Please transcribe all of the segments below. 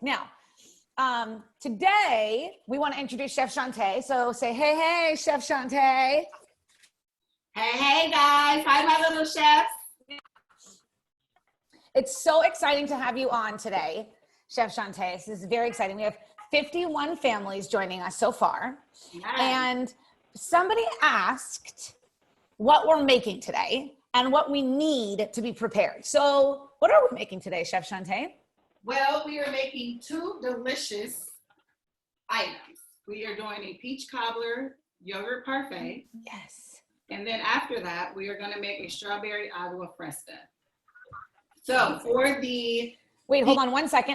Now, today we want to introduce Chef Shantai. So say, hey, hey, Chef Shantai. Hey, guys. Hi, my little chefs. It's so exciting to have you on today, Chef Shantai. This is very exciting. We have 51 families joining us so far. Nice. And somebody asked what we're making today and what we need to be prepared. So what are we making today, Chef Shantai? Well, we are making two delicious items. We are doing a peach cobbler yogurt parfait. Yes. And then after that, we are going to make a strawberry agua fresca. So for the... Wait, hold on one second.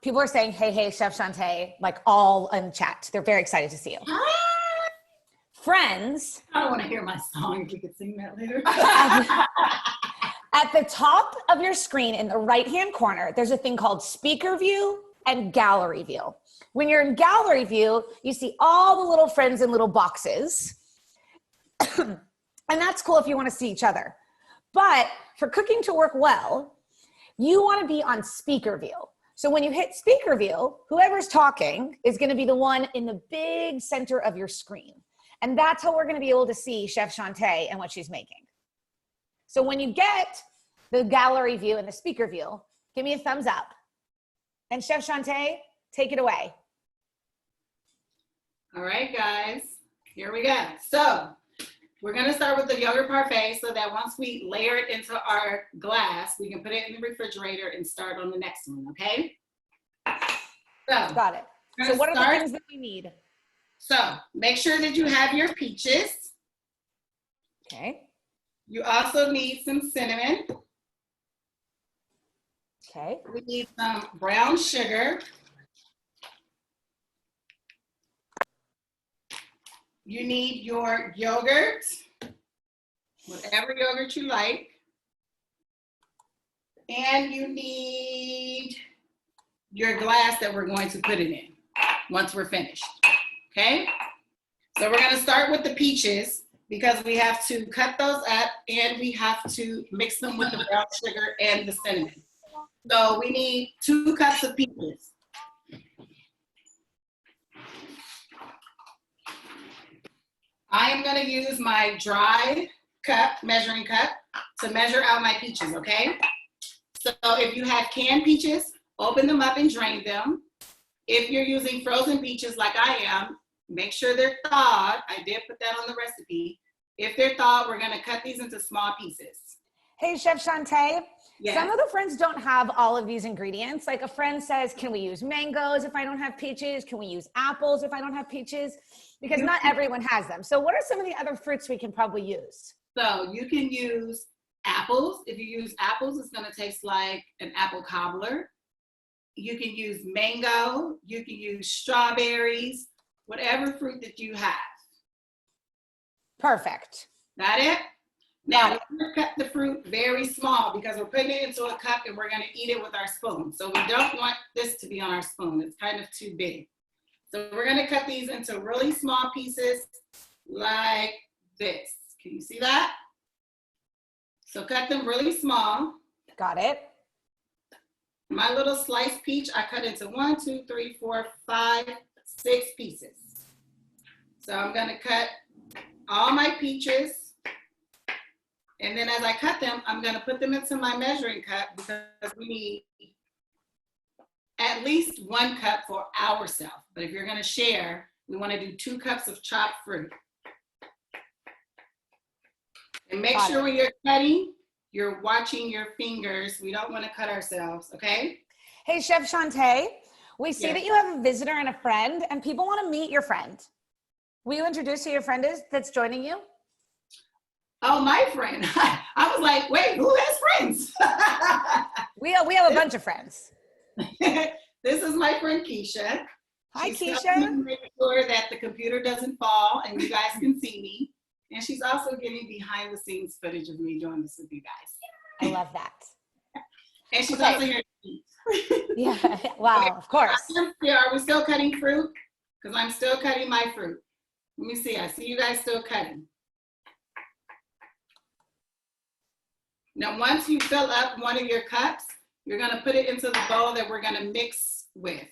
People are saying, hey, hey, Chef Shantai, like all in chat. They're very excited to see you. Hi. Friends. I don't want to hear my song. If you could sing that later. At the top of your screen in the right-hand corner, there's a thing called speaker view and gallery view. When you're in gallery view, you see all the little friends in little boxes. And that's cool if you want to see each other. But for cooking to work well, you want to be on speaker view. So when you hit speaker view, whoever's talking is going to be the one in the big center of your screen. And that's how we're going to be able to see Chef Shantai and what she's making. So when you get the gallery view and the speaker view, give me a thumbs up. And Chef Shantai, take it away. All right, guys, here we go. So we're going to start with the yogurt parfait so that once we layer it into our glass, we can put it in the refrigerator and start on the next one, okay? So, got it. So what are the things that we need? So make sure that you have your peaches. Okay. You also need some cinnamon. Okay. We need some brown sugar. You need your yogurt, whatever yogurt you like. And you need your glass that we're going to put it in once we're finished, okay? So we're gonna start with the peaches because we have to cut those up and we have to mix them with the brown sugar and the cinnamon. So we need 2 cups of peaches. I am going to use my dry cup, measuring cup, to measure out my peaches, okay? So if you have canned peaches, open them up and drain them. If you're using frozen peaches like I am, make sure they're thawed. I did put that on the recipe. If they're thawed, we're going to cut these into small pieces. Hey, Chef Shantai, Yes. Some of the friends don't have all of these ingredients. Like a friend says, can we use mangoes if I don't have peaches? Can we use apples if I don't have peaches? Because not everyone has them. So what are some of the other fruits we can probably use? So you can use apples. If you use apples, it's going to taste like an apple cobbler. You can use mango. You can use strawberries, whatever fruit that you have. Perfect. Got it? Now, we're going to cut the fruit very small because we're putting it into a cup and we're going to eat it with our spoon. So we don't want this to be on our spoon. It's kind of too big. So we're going to cut these into really small pieces like this. Can you see that? So cut them really small. Got it. My little sliced peach, I cut into 1, 2, 3, 4, 5, 6 pieces. So I'm going to cut all my peaches. And then as I cut them, I'm going to put them into my measuring cup because we need at least 1 cup for ourselves. But if you're going to share, we want to do 2 cups of chopped fruit. And make sure when you're cutting, you're watching your fingers. We don't want to cut ourselves, okay? Hey, Chef Shantai, we see that you have a visitor and a friend, and people want to meet your friend. Will you introduce who your friend is that's joining you? Oh, my friend. I was like, wait, who has friends? We have a bunch of friends. This is my friend Keisha. Hi, She's Keisha. making sure that the computer doesn't fall and you guys can see me. And she's also getting behind the scenes footage of me doing this with you guys. I love that. And she's also here to eat. Yeah, wow, of course. Are we still cutting fruit? Because I'm still cutting my fruit. Let me see, I see you guys still cutting. Now, once you fill up one of your cups, You're gonna put it into the bowl that we're gonna mix with.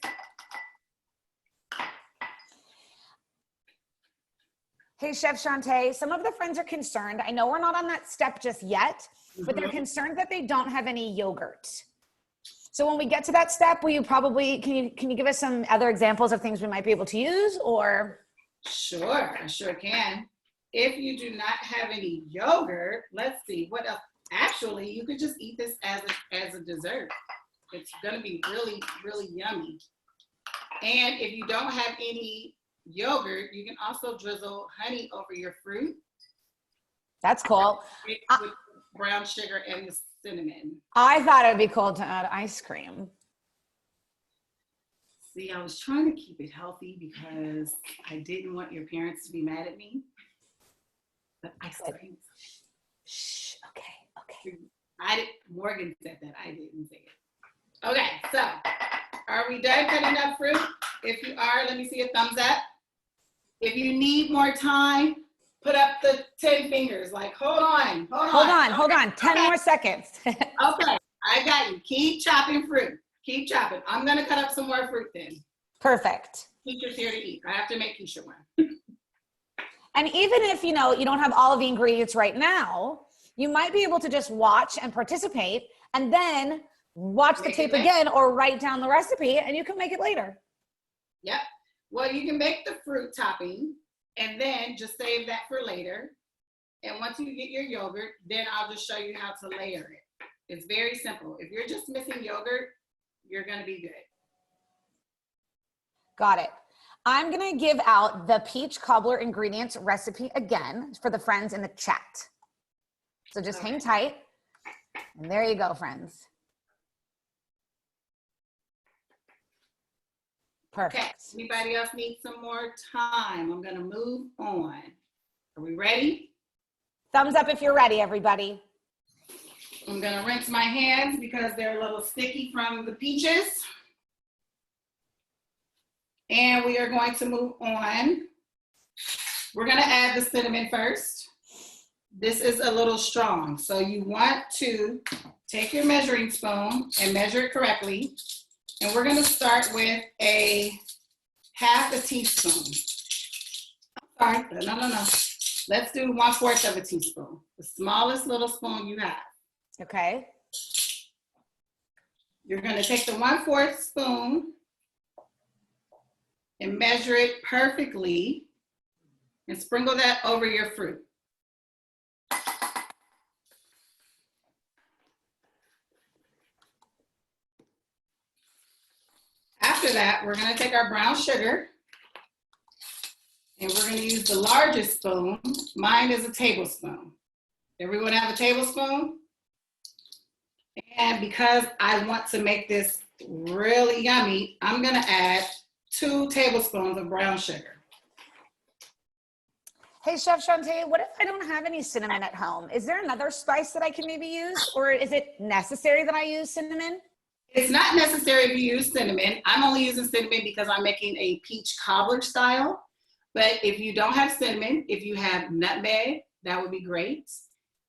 Hey, Chef Shantai, some of the friends are concerned. I know we're not on that step just yet, but they're concerned that they don't have any yogurt. So when we get to that step, will you probably, can you give us some other examples of things we might be able to use, or? Sure, I sure can. If you do not have any yogurt, let's see, what else? Actually, you could just eat this as a dessert. It's gonna be really, really yummy. And if you don't have any yogurt, you can also drizzle honey over your fruit. That's cool. With brown sugar and the cinnamon. I thought it would be cool to add ice cream. See, I was trying to keep it healthy because I didn't want your parents to be mad at me. But ice cream. Shh, okay. Morgan said that, I didn't say it. Okay, so are we done cutting up fruit? If you are, let me see a thumbs up. If you need more time, put up the 10 fingers. Like, hold on. 10 more seconds. Okay, I got you. Keep chopping fruit. Keep chopping. I'm gonna cut up some more fruit then. Perfect. Keisha's here to eat. I have to make Keisha one. And even if, you don't have all of the ingredients right now, you might be able to just watch and participate and then watch the tape again or write down the recipe and you can make it later. Yep. Well, you can make the fruit topping and then just save that for later. And once you get your yogurt, then I'll just show you how to layer it. It's very simple. If you're just missing yogurt, you're gonna be good. Got it. I'm gonna give out the peach cobbler ingredients recipe again for the friends in the chat. So just hang tight. And there you go, friends. Perfect. Okay. Anybody else need some more time? I'm gonna move on. Are we ready? Thumbs up if you're ready, everybody. I'm gonna rinse my hands because they're a little sticky from the peaches. And we are going to move on. We're gonna add the cinnamon first. This is a little strong, so you want to take your measuring spoon and measure it correctly. And we're gonna start with a half a teaspoon. Sorry, no. Let's do 1/4 of a teaspoon, the smallest little spoon you have. Okay. You're gonna take the 1/4 spoon and measure it perfectly and sprinkle that over your fruit. After that, we're gonna take our brown sugar and we're gonna use the largest spoon. Mine is a tablespoon. Everyone have a tablespoon? And because I want to make this really yummy, I'm gonna add 2 tablespoons of brown sugar. Hey, Chef Shantai, what if I don't have any cinnamon at home? Is there another spice that I can maybe use? Or is it necessary that I use cinnamon? It's not necessary to use cinnamon. I'm only using cinnamon because I'm making a peach cobbler style. But if you don't have cinnamon, if you have nutmeg, that would be great.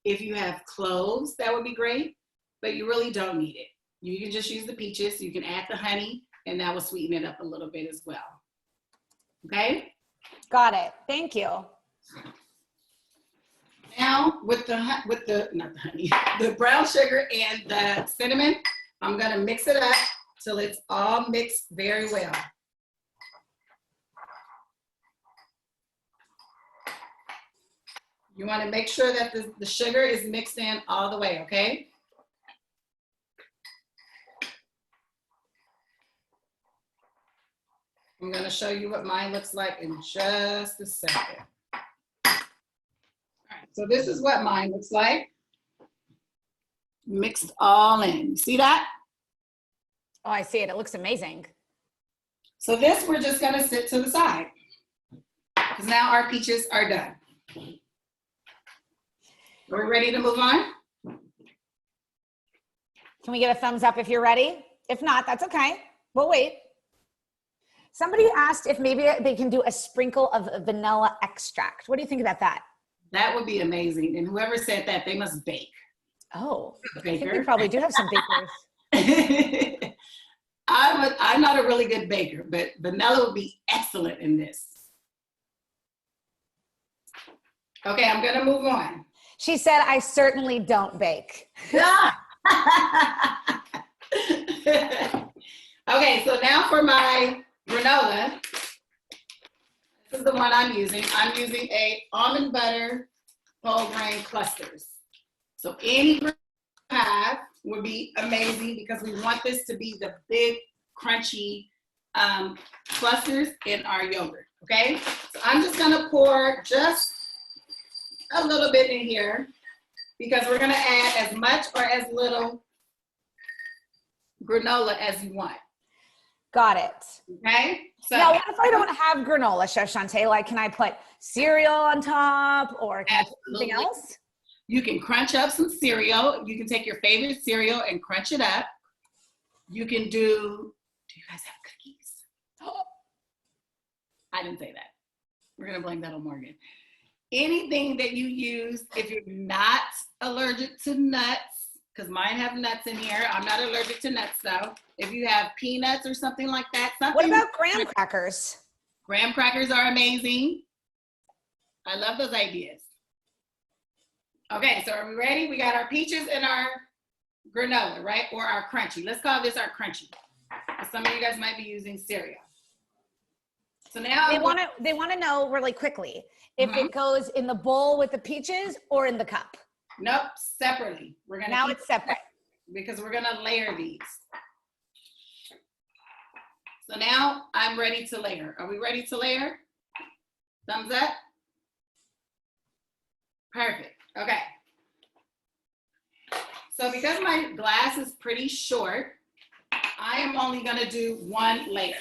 If you have cloves, that would be great. But you really don't need it. You can just use the peaches. You can add the honey, and that will sweeten it up a little bit as well. Okay? Got it. Thank you. Now with the brown sugar and the cinnamon, I'm gonna mix it up till it's all mixed very well. You wanna make sure that the sugar is mixed in all the way, okay? I'm gonna show you what mine looks like in just a second. All right, so this is what mine looks like. Mixed all in. You see that? Oh, I see it. It looks amazing. So this we're just gonna sit to the side because now our peaches are done. We're ready to move on? Can we get a thumbs up if you're ready? If not, that's okay. We'll wait. Somebody asked if maybe they can do a sprinkle of vanilla extract. What do you think about that? That would be amazing. And whoever said that, they must bake. Oh, I think Baker. we probably do have some bakers. I'm not a really good baker, but vanilla would be excellent in this. Okay, I'm gonna move on. She said, I certainly don't bake. Okay, so now for my granola. This is the one I'm using. I'm using a almond butter whole grain clusters. So any grain you have would be amazing because we want this to be the big, crunchy clusters in our yogurt, okay? So I'm just gonna pour just a little bit in here because we're gonna add as much or as little granola as you want. Got it. Okay? So now, what if I don't have granola, Chef Shantai? Like, can I put cereal on top or can I put something else? You can crunch up some cereal. You can take your favorite cereal and crunch it up. You can do you guys have cookies? I didn't say that. We're gonna blame that on Morgan. Anything that you use, if you're not allergic to nuts, because mine have nuts in here. I'm not allergic to nuts though. If you have peanuts or something like that. What about graham crackers? Graham crackers are amazing. I love those ideas. Okay, so are we ready? We got our peaches and our granola, right? Or our crunchy. Let's call this our crunchy. Some of you guys might be using cereal. So now they want to know really quickly if it goes in the bowl with the peaches or in the cup. Nope, separately. We're gonna now it's separate because we're gonna layer these. So now I'm ready to layer. Are we ready to layer? Thumbs up. Perfect. Okay. So because my glass is pretty short, I am only gonna do one layer.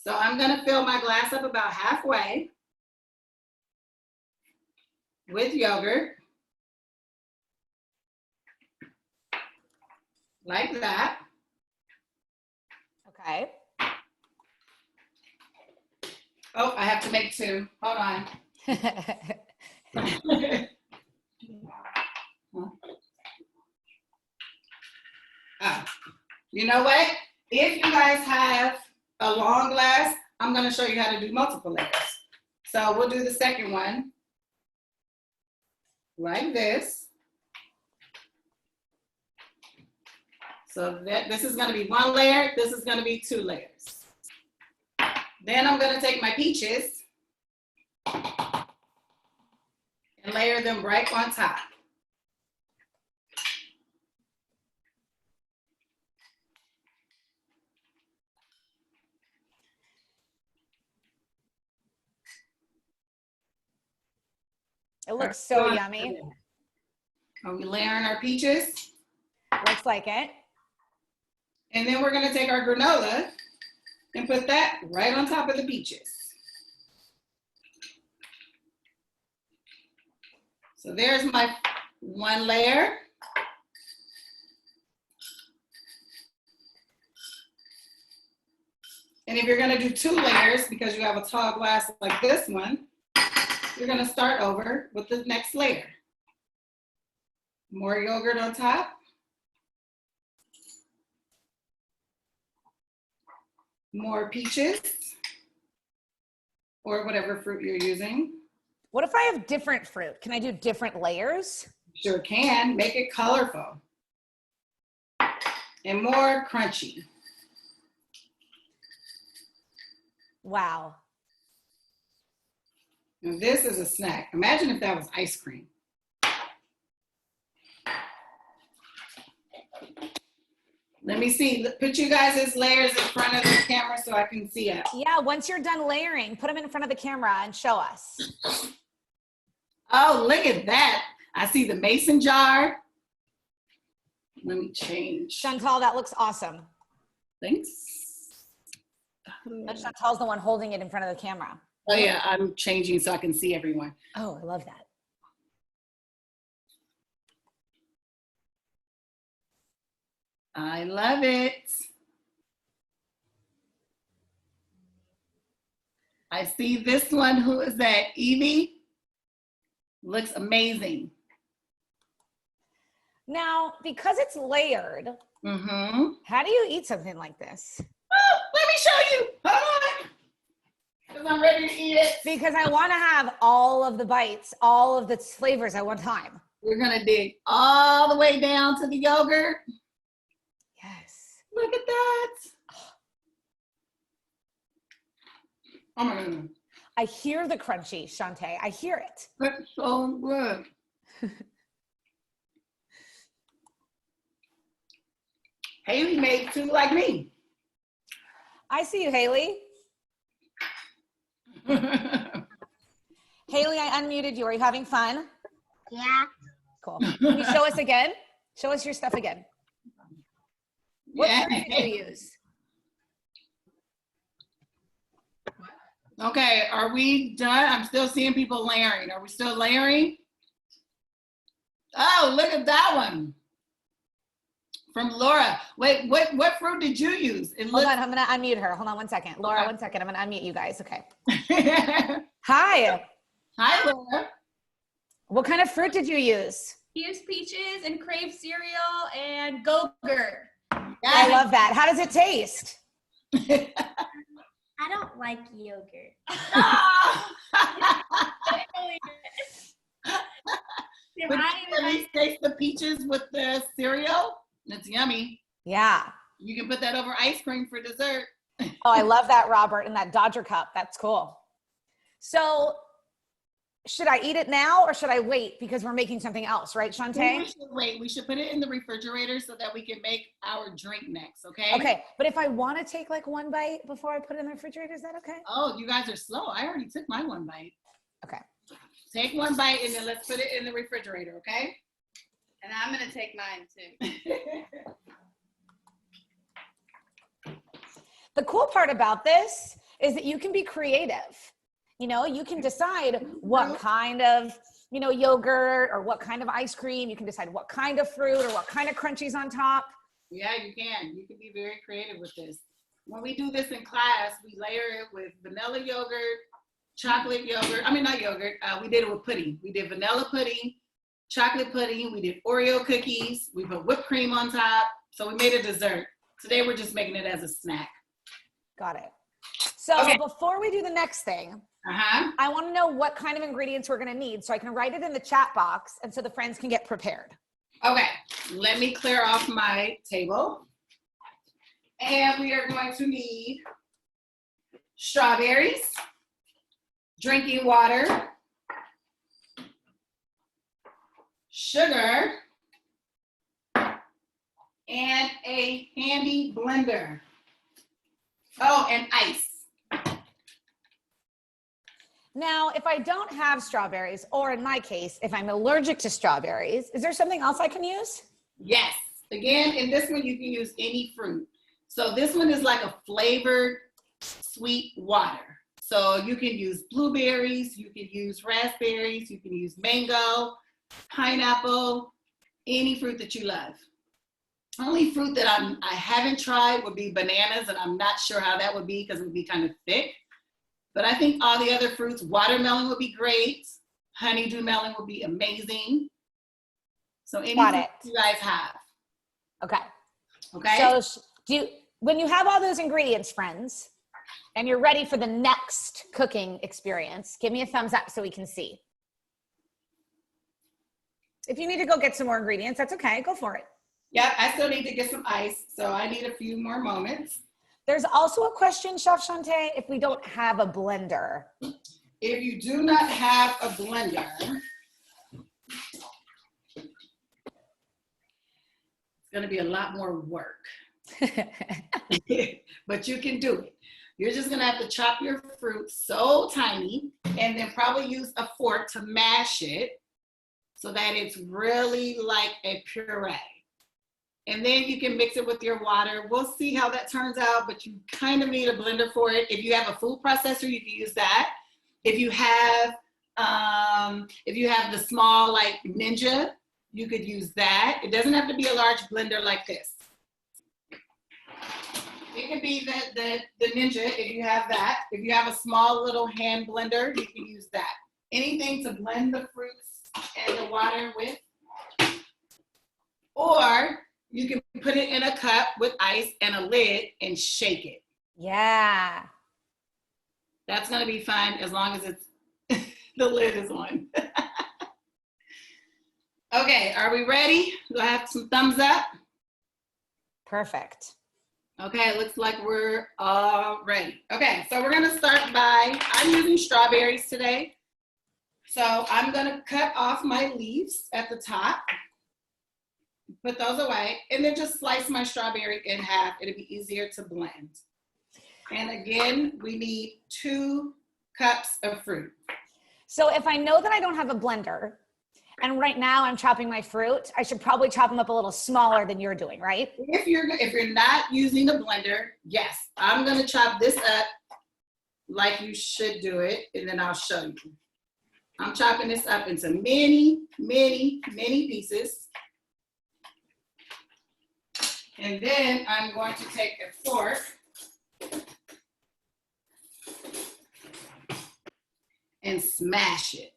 So I'm gonna fill my glass up about halfway with yogurt, like that. Okay. Oh, I have to make two. Hold on. Oh, you know what? If you guys have a long glass, I'm going to show you how to do multiple layers. So we'll do the second one like this. So this is going to be one layer. This is going to be two layers. Then I'm going to take my peaches and layer them right on top. It looks so yummy. Are we layering our peaches? Looks like it. And then we're going to take our granola and put that right on top of the peaches. So there's my one layer. And if you're going to do two layers, because you have a tall glass like this one, you're going to start over with the next layer. More yogurt on top. More peaches, or whatever fruit you're using. What if I have different fruit? Can I do different layers? Sure can. Make it colorful and more crunchy. Wow. And this is a snack. Imagine if that was ice cream. Let me see. Put you guys' layers in front of the camera so I can see it. Yeah, once you're done layering, put them in front of the camera and show us. Oh, look at that. I see the mason jar. Let me change. Chantal, that looks awesome. Thanks. And Chantal's the one holding it in front of the camera. Oh yeah, I'm changing so I can see everyone. Oh, I love that. I love it. I see this one. Who is that? Evie? Looks amazing. Now, because it's layered, Mm-hmm. how do you eat something like this? Oh, let me show you. Hold on. Because I'm ready to eat it. Because I want to have all of the bites, all of the flavors at one time. We're going to dig all the way down to the yogurt. Yes. Look at that. Oh my goodness. I hear the crunchy, Shantai. I hear it. That's so good. Haley made two like me. I see you, Haley. Haley, I unmuted you. Are you having fun? Yeah. Cool. Can you show us again? Show us your stuff again. What fruit did you use? Okay, are we done? I'm still seeing people layering. Are we still layering? Oh, look at that one. From Laura. Wait, what fruit did you use? Hold on, I'm gonna unmute her. Hold on one second. Laura, Okay. 1 second. I'm gonna unmute you guys. Okay. Hi. Hi. Laura. What kind of fruit did you use? Used peaches and crave cereal and Go-Gurt. I love that. How does it taste? I don't like yogurt. But you taste the peaches with the cereal? It's yummy. Yeah. You can put that over ice cream for dessert. Oh, I love that, Robert, in that Dodger cup. That's cool. So should I eat it now or should I wait because we're making something else, right, Shantai? We should wait. We should put it in the refrigerator so that we can make our drink next, okay? Okay, but if I want to take like one bite before I put it in the refrigerator, is that okay? Oh, you guys are slow. I already took my one bite. Okay. Take one bite and then let's put it in the refrigerator, okay? And I'm going to take mine too. The cool part about this is that you can be creative. You know, you can decide what kind of, you know, yogurt or what kind of ice cream. You can decide what kind of fruit or what kind of crunchies on top. Yeah, you can. You can be very creative with this. When we do this in class, we layer it with vanilla yogurt, chocolate yogurt. I mean, not yogurt. We did it with pudding. We did vanilla pudding, chocolate pudding. We did Oreo cookies. We put whipped cream on top. So we made a dessert. Today, we're just making it as a snack. Got it. So Okay. before we do the next thing, Uh-huh. I want to know what kind of ingredients we're going to need so I can write it in the chat box and so the friends can get prepared. Okay, let me clear off my table. And we are going to need strawberries, drinking water, sugar, and a handy blender. Oh, and ice. Now, if I don't have strawberries, or in my case, if I'm allergic to strawberries, is there something else I can use? Yes. Again, in this one, you can use any fruit. So this one is like a flavored sweet water. So you can use blueberries, you can use raspberries, you can use mango, pineapple, any fruit that you love. Only fruit that I haven't tried would be bananas, and I'm not sure how that would be because it would be kind of thick. But I think all the other fruits, watermelon would be great. Honeydew melon would be amazing. So any fruit you guys have. Okay. Okay. So when you have all those ingredients, friends, and you're ready for the next cooking experience, give me a thumbs up so we can see. If you need to go get some more ingredients, that's okay. Go for it. Yep, I still need to get some ice, so I need a few more moments. There's also a question, Chef Shantai, if we don't have a blender. If you do not have a blender, it's gonna be a lot more work, but you can do it. You're just gonna have to chop your fruit so tiny and then probably use a fork to mash it so that it's really like a puree. And then you can mix it with your water. We'll see how that turns out, but you kind of need a blender for it. If you have a food processor, you can use that. If you have the small like Ninja, you could use that. It doesn't have to be a large blender like this. It could be the Ninja if you have that. If you have a small little hand blender, you can use that. Anything to blend the fruits and the water with. Or you can put it in a cup with ice and a lid and shake it. Yeah. That's gonna be fun as long as it's the lid is on. Okay, are we ready? Do I have some thumbs up? Perfect. Okay, it looks like we're all ready. Okay, so we're gonna start by, I'm using strawberries today. So I'm gonna cut off my leaves at the top, put those away, and then just slice my strawberry in half. It'll be easier to blend. And again, we need 2 cups of fruit. So if I know that I don't have a blender, and right now I'm chopping my fruit, I should probably chop them up a little smaller than you're doing, right? If you're not using a blender, yes, I'm gonna chop this up like you should do it, and then I'll show you. I'm chopping this up into many, many, many pieces. And then I'm going to take a fork and smash it.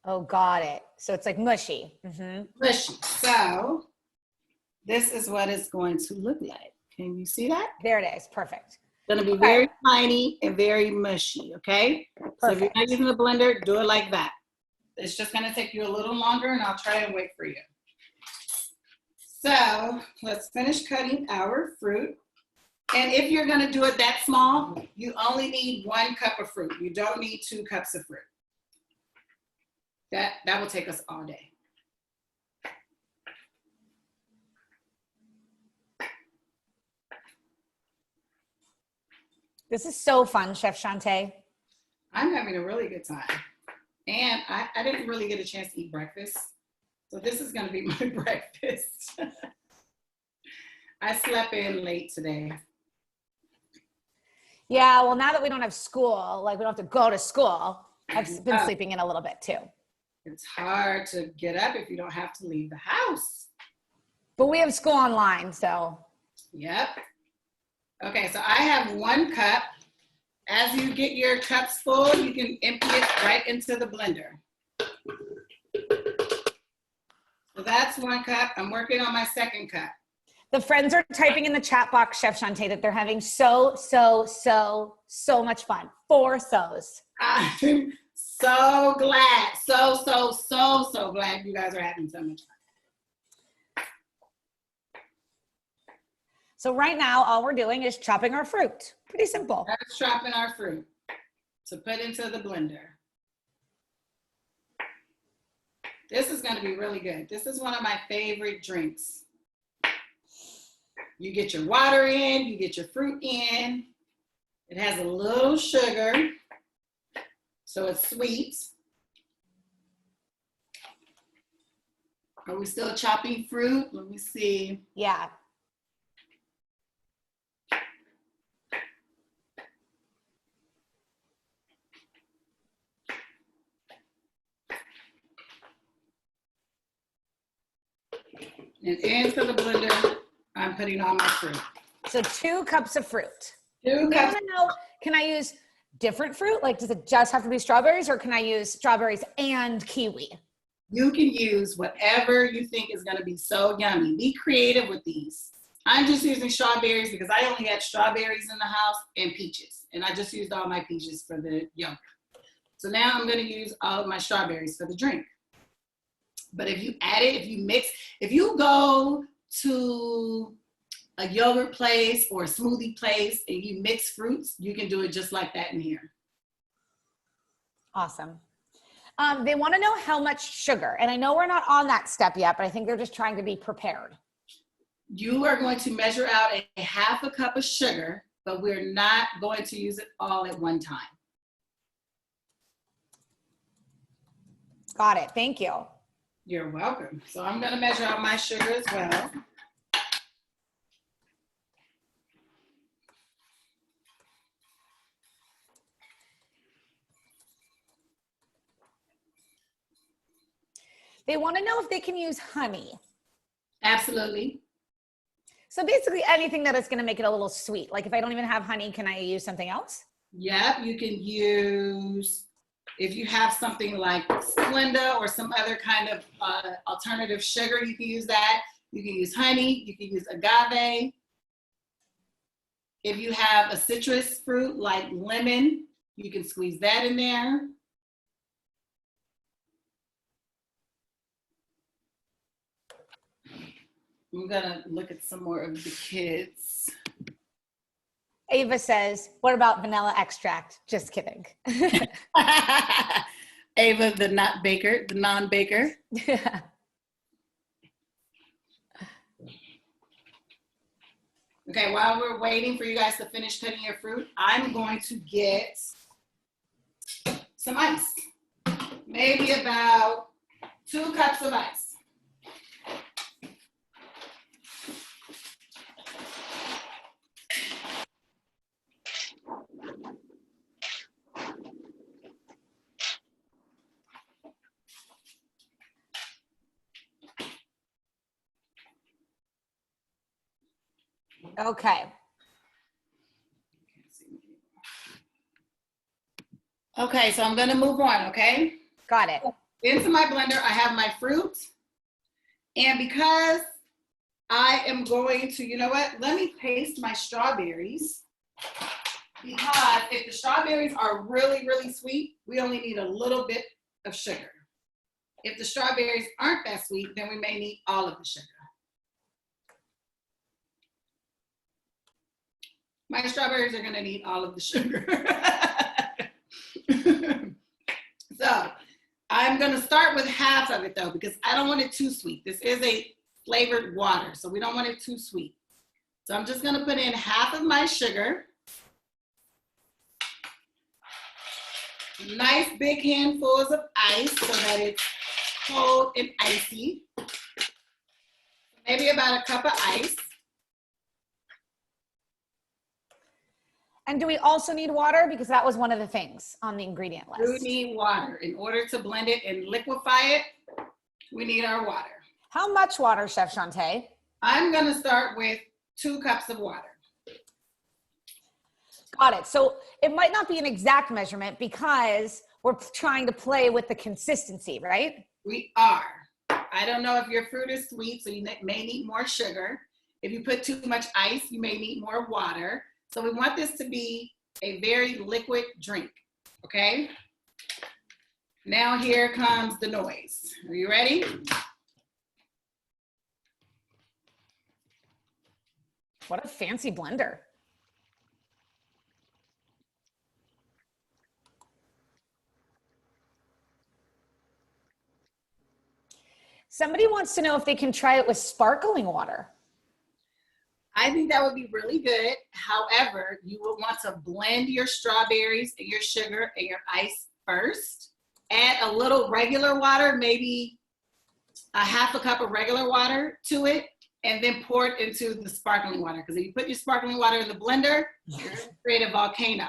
Oh, got it. So it's like mushy. Mm-hmm. Mushy. So this is what it's going to look like. Can you see that? There it is. Perfect. It's gonna be very tiny and very mushy, okay? Perfect. So if you're not using a blender, do it like that. It's just gonna take you a little longer and I'll try and wait for you. So let's finish cutting our fruit. And if you're gonna do it that small, you only need 1 cup of fruit. You don't need 2 cups of fruit. That will take us all day. This is so fun, Chef Shantai. I'm having a really good time. And I didn't really get a chance to eat breakfast. So this is gonna be my breakfast. I slept in late today. Yeah, well, now that we don't have school, like we don't have to go to school, I've been sleeping in a little bit too. It's hard to get up if you don't have to leave the house. But we have school online, so. Yep. Okay, so I have 1 cup. As you get your cups full, you can empty it right into the blender. So that's 1 cup. I'm working on my 2nd cup. The friends are typing in the chat box, Chef Shantai, that they're having so much fun. 4 so's. I'm so glad. So glad you guys are having so much fun. So right now, all we're doing is chopping our fruit. Pretty simple. That's chopping our fruit to put into the blender. This is going to be really good. This is one of my favorite drinks. You get your water in, you get your fruit in. It has a little sugar, so it's sweet. Are we still chopping fruit? Let me see. Yeah. And into the blender, I'm putting all my fruit. So 2 cups of fruit. 2 I cups. want to know, can I use different fruit? Like, does it just have to be strawberries, or can I use strawberries and kiwi? You can use whatever you think is going to be so yummy. Be creative with these. I'm just using strawberries because I only had strawberries in the house and peaches. And I just used all my peaches for the yogurt. So now I'm going to use all of my strawberries for the drink. But if you add it, if you mix, if you go to a yogurt place or a smoothie place and you mix fruits, you can do it just like that in here. Awesome. They want to know how much sugar. And I know we're not on that step yet, but I think they're just trying to be prepared. You are going to measure out a 1/2 cup of sugar, but we're not going to use it all at one time. Got it. Thank you. You're welcome. So I'm going to measure out my sugar as well. They want to know if they can use honey. Absolutely. So basically anything that is going to make it a little sweet. Like if I don't even have honey, can I use something else? Yep, you can use If you have something like Splenda or some other kind of alternative sugar, you can use that. You can use honey, you can use agave. If you have a citrus fruit like lemon, you can squeeze that in there. I'm gonna look at some more of the kids. Ava says, what about vanilla extract? Just kidding. Ava, the not baker, the non-baker. Okay, while we're waiting for you guys to finish cutting your fruit, I'm going to get some ice. Maybe about 2 cups of ice. Okay. Okay, so I'm gonna move on, okay? Got it. Into my blender, I have my fruit. And because I am going to, you know what? Let me taste my strawberries. Because if the strawberries are really, really sweet, we only need a little bit of sugar. If the strawberries aren't that sweet, then we may need all of the sugar. My strawberries are gonna need all of the sugar. So I'm gonna start with half of it though, because I don't want it too sweet. This is a flavored water, so we don't want it too sweet. So I'm just gonna put in half of my sugar. Nice big handfuls of ice so that it's cold and icy. Maybe about a cup of ice. And do we also need water? Because that was one of the things on the ingredient list. We need water. In order to blend it and liquefy it, we need our water. How much water, Chef Shantai? I'm gonna start with 2 cups of water. Got it. So it might not be an exact measurement because we're trying to play with the consistency, right? We are. I don't know if your fruit is sweet, so you may need more sugar. If you put too much ice, you may need more water. So we want this to be a very liquid drink, okay? Now here comes the noise. Are you ready? What a fancy blender. Somebody wants to know if they can try it with sparkling water. I think that would be really good. However, you would want to blend your strawberries and your sugar and your ice first. Add a little regular water, maybe a half a cup of regular water to it, and then pour it into the sparkling water. Because if you put your sparkling water in the blender, you're going to create a volcano.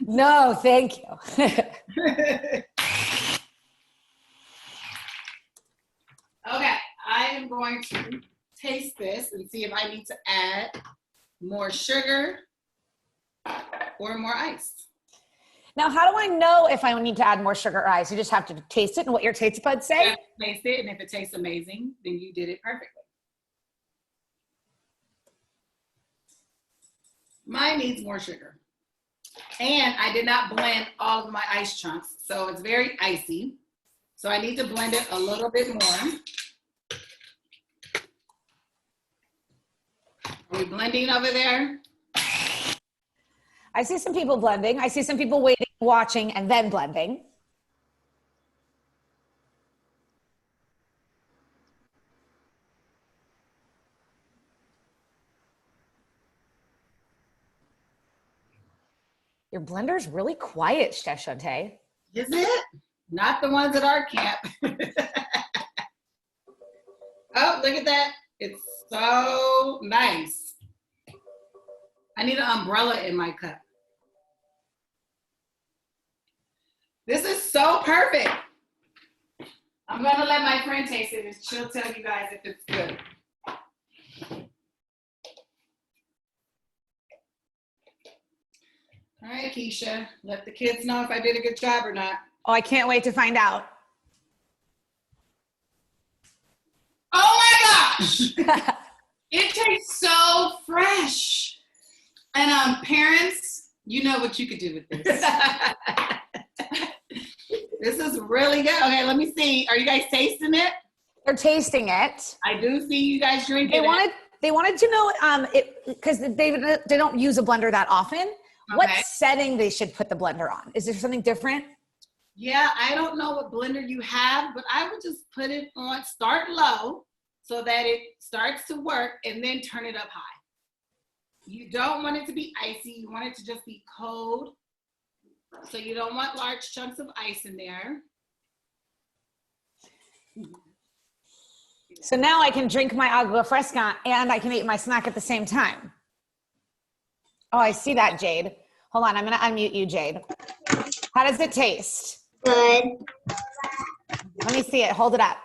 No, thank you. Okay, I am going to taste this and see if I need to add more sugar or more ice. Now, how do I know if I need to add more sugar or ice? You just have to taste it and what your taste buds say? You have to taste it, and if it tastes amazing, then you did it perfectly. Mine needs more sugar. And I did not blend all of my ice chunks, so it's very icy. So I need to blend it a little bit more. Are we blending over there? I see some people blending. I see some people waiting, watching, and then blending. Your blender's really quiet, Chef Shantai. Is it? Not the ones at our camp. Oh, look at that. It's so nice. I need an umbrella in my cup. This is so perfect. I'm gonna let my friend taste it and she'll tell you guys if it's good. All right, Keisha, let the kids know if I did a good job or not. Oh, I can't wait to find out. Oh my gosh. It tastes so fresh. And parents, you know what you could do with this. This is really good. Okay, let me see. Are you guys tasting it? They're tasting it. I do see you guys drinking it. They wanted to know because they don't use a blender that often. What setting they should put the blender on? Is there something different? Yeah, I don't know what blender you have, but I would just put it on, start low so that it starts to work, and then turn it up high. You don't want it to be icy. You want it to just be cold. So you don't want large chunks of ice in there. So now I can drink my Agua Fresca and I can eat my snack at the same time. Oh, I see that, Jade. Hold on, I'm gonna unmute you, Jade. How does it taste? Good. Let me see it, hold it up.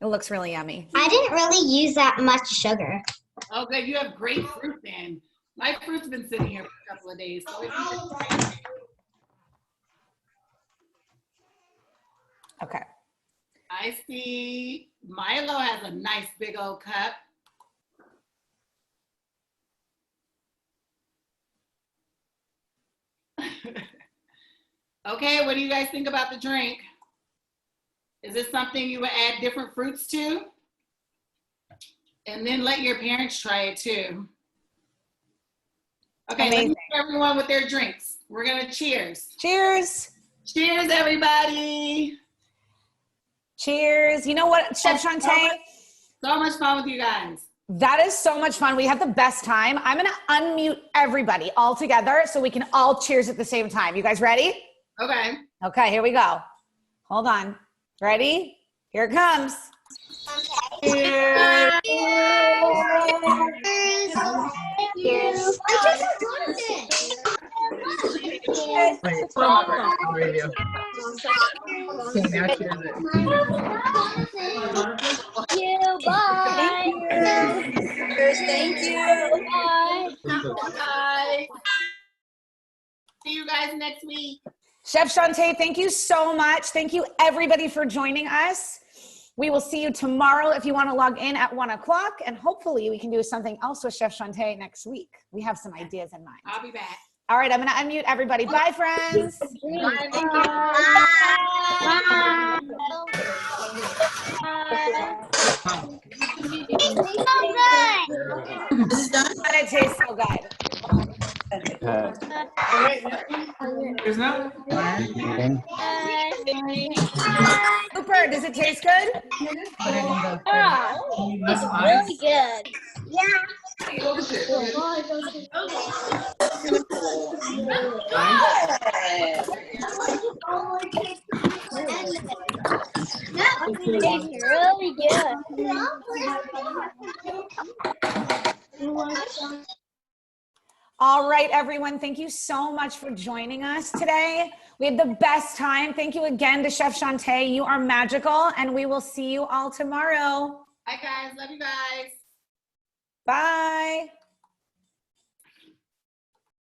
It looks really yummy. I didn't really use that much sugar. Oh, good, you have great fruit then. My fruit's been sitting here for a couple of days. So if you Okay. I see Milo has a nice big old cup. Okay, what do you guys think about the drink? Is this something you would add different fruits to? And then let your parents try it too. Okay, Amazing. let me see everyone with their drinks. We're gonna cheers. Cheers. Cheers, everybody. Cheers. You know what, Chef Shantai? So much fun with you guys. That is so much fun. We had the best time. I'm gonna unmute everybody all together so we can all cheers at the same time. You guys ready? Okay. Okay, here we go. Hold on. Ready? Here it comes. Cheers. Wait, I'll review. Okay, now cheers it. Bye. Thank you. Bye. Bye. See you guys next week. Chef Shantai, thank you so much. Thank you everybody for joining us. We will see you tomorrow if you want to log in at 1 o'clock, and hopefully we can do something else with Chef Shantai next week. We have some ideas in mind. I'll be back. All right, I'm going to unmute everybody. Bye, friends. Bye. Thank And it tastes so good. There's no. Super, does it taste good? It's really good. It's really good. All right, everyone. Thank you so much for joining us today. We had the best time. Thank you again to Chef Shantai. You are magical, and we will see you all tomorrow. Bye, guys. Love you guys. Bye.